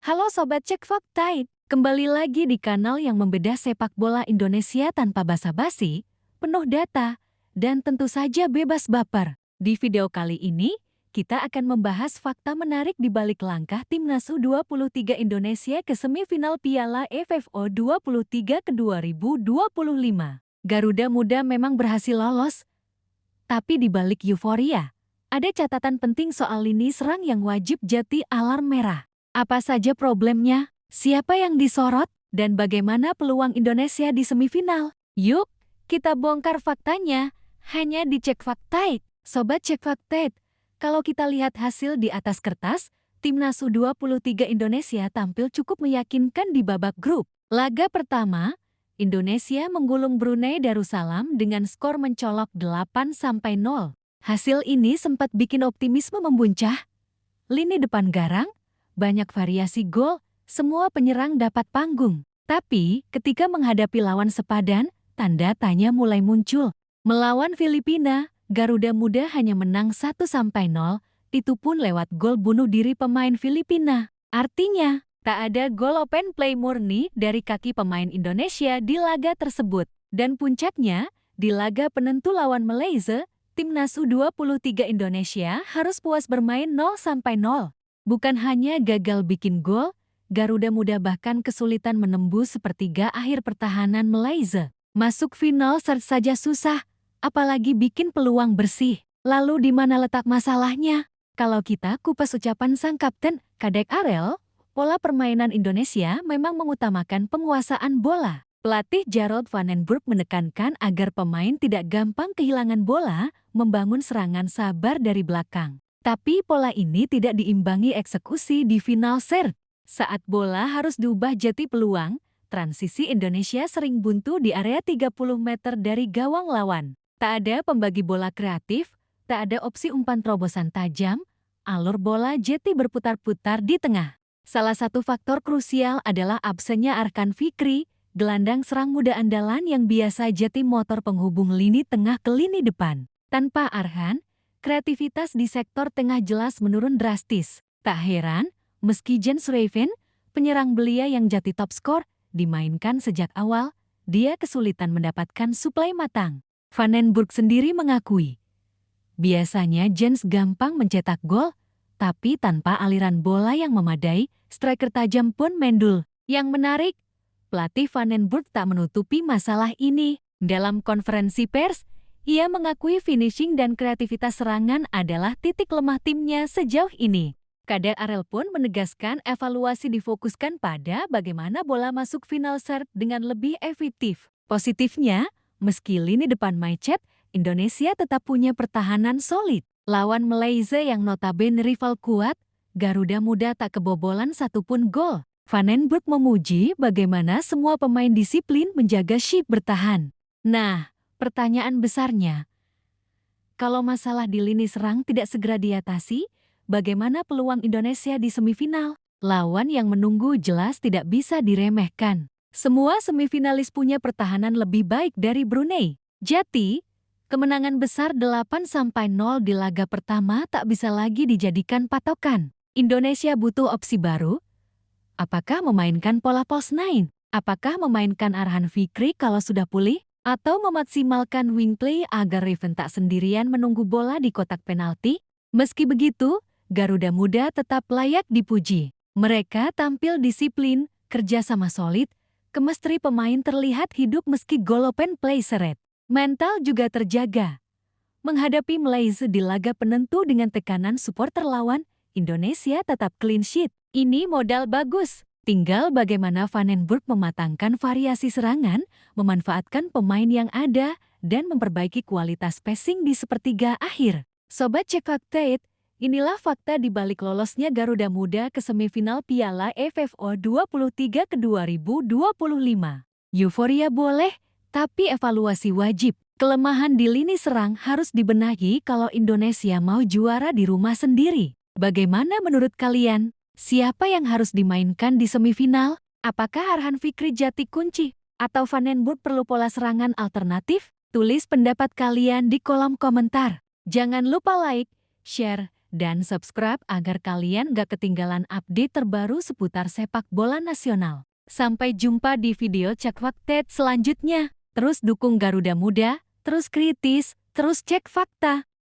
Halo Sobat Cek Fakta, kembali lagi di kanal yang membedah sepak bola Indonesia tanpa basa-basi, penuh data, dan tentu saja bebas baper. Di video kali ini, kita akan membahas fakta menarik di balik langkah Timnas U23 Indonesia ke semifinal Piala AFF 23 ke 2025. Garuda Muda memang berhasil lolos, tapi di balik euforia, ada catatan penting soal lini serang yang wajib jadi alarm merah. Apa saja problemnya? Siapa yang disorot? Dan bagaimana peluang Indonesia di semifinal? Yuk, kita bongkar faktanya. Hanya di Cek Fakta. Sobat Cek Fakta, kalau kita lihat hasil di atas kertas, Timnas U23 Indonesia tampil cukup meyakinkan di babak grup. Laga pertama, Indonesia menggulung Brunei Darussalam dengan skor mencolok 8-0. Hasil ini sempat bikin optimisme membuncah. Lini depan garang, banyak variasi gol, semua penyerang dapat panggung. Tapi, ketika menghadapi lawan sepadan, tanda tanya mulai muncul. Melawan Filipina, Garuda Muda hanya menang 1-0, itu pun lewat gol bunuh diri pemain Filipina. Artinya, tak ada gol open play murni dari kaki pemain Indonesia di laga tersebut. Dan puncaknya, di laga penentu lawan Malaysia, Timnas U23 Indonesia harus puas bermain 0-0. Bukan hanya gagal bikin gol, Garuda Muda bahkan kesulitan menembus sepertiga akhir pertahanan Malaysia. Masuk final saja susah, apalagi bikin peluang bersih. Lalu di mana letak masalahnya? Kalau kita kupas ucapan sang kapten, Kadek Arel, pola permainan Indonesia memang mengutamakan penguasaan bola. Pelatih Jarod van den Broek menekankan agar pemain tidak gampang kehilangan bola, membangun serangan sabar dari belakang. Tapi pola ini tidak diimbangi eksekusi di final set. Saat bola harus diubah jadi peluang, transisi Indonesia sering buntu di area 30 meter dari gawang lawan. Tak ada pembagi bola kreatif, tak ada opsi umpan terobosan tajam, alur bola jadi berputar-putar di tengah. Salah satu faktor krusial adalah absennya Arkan Fikri, gelandang serang muda andalan yang biasa jadi motor penghubung lini tengah ke lini depan. Tanpa Arhan, kreativitas di sektor tengah jelas menurun drastis. Tak heran, meski Jens Raven, penyerang belia yang jadi top skor, dimainkan sejak awal, dia kesulitan mendapatkan suplai matang. Van den Broek sendiri mengakui, biasanya Jens gampang mencetak gol, tapi tanpa aliran bola yang memadai, striker tajam pun mendul. Yang menarik, pelatih Van den Broek tak menutupi masalah ini. Dalam konferensi pers, ia mengakui finishing dan kreativitas serangan adalah titik lemah timnya sejauh ini. Kadek Arel pun menegaskan evaluasi difokuskan pada bagaimana bola masuk final set dengan lebih efektif. Positifnya, meski lini depan macet, Indonesia tetap punya pertahanan solid. Lawan Malaysia yang notabene rival kuat, Garuda Muda tak kebobolan satupun gol. Van den Broek memuji bagaimana semua pemain disiplin menjaga shape bertahan. Nah, pertanyaan besarnya, kalau masalah di lini serang tidak segera diatasi, bagaimana peluang Indonesia di semifinal? Lawan yang menunggu jelas tidak bisa diremehkan. Semua semifinalis punya pertahanan lebih baik dari Brunei. Jadi, kemenangan besar 8-0 di laga pertama tak bisa lagi dijadikan patokan. Indonesia butuh opsi baru. Apakah memainkan pola false nine? Apakah memainkan Arhan Fikri kalau sudah pulih? Atau memaksimalkan wing play agar Raven tak sendirian menunggu bola di kotak penalti? Meski begitu, Garuda Muda tetap layak dipuji. Mereka tampil disiplin, kerjasama solid, kemistri pemain terlihat hidup meski gol open play seret. Mental juga terjaga. Menghadapi Malaysia di laga penentu dengan tekanan supporter lawan, Indonesia tetap clean sheet. Ini modal bagus. Tinggal bagaimana Van den Broek mematangkan variasi serangan, memanfaatkan pemain yang ada, dan memperbaiki kualitas passing di sepertiga akhir. Sobat Cek Fakta, inilah fakta di balik lolosnya Garuda Muda ke semifinal Piala AFF 23 ke 2025. Euforia boleh, tapi evaluasi wajib. Kelemahan di lini serang harus dibenahi kalau Indonesia mau juara di rumah sendiri. Bagaimana menurut kalian? Siapa yang harus dimainkan di semifinal? Apakah Arhan Fikri jadi kunci? Atau Van den Broek perlu pola serangan alternatif? Tulis pendapat kalian di kolom komentar. Jangan lupa like, share, dan subscribe agar kalian gak ketinggalan update terbaru seputar sepak bola nasional. Sampai jumpa di video Cek Fakta selanjutnya. Terus dukung Garuda Muda, terus kritis, terus cek fakta.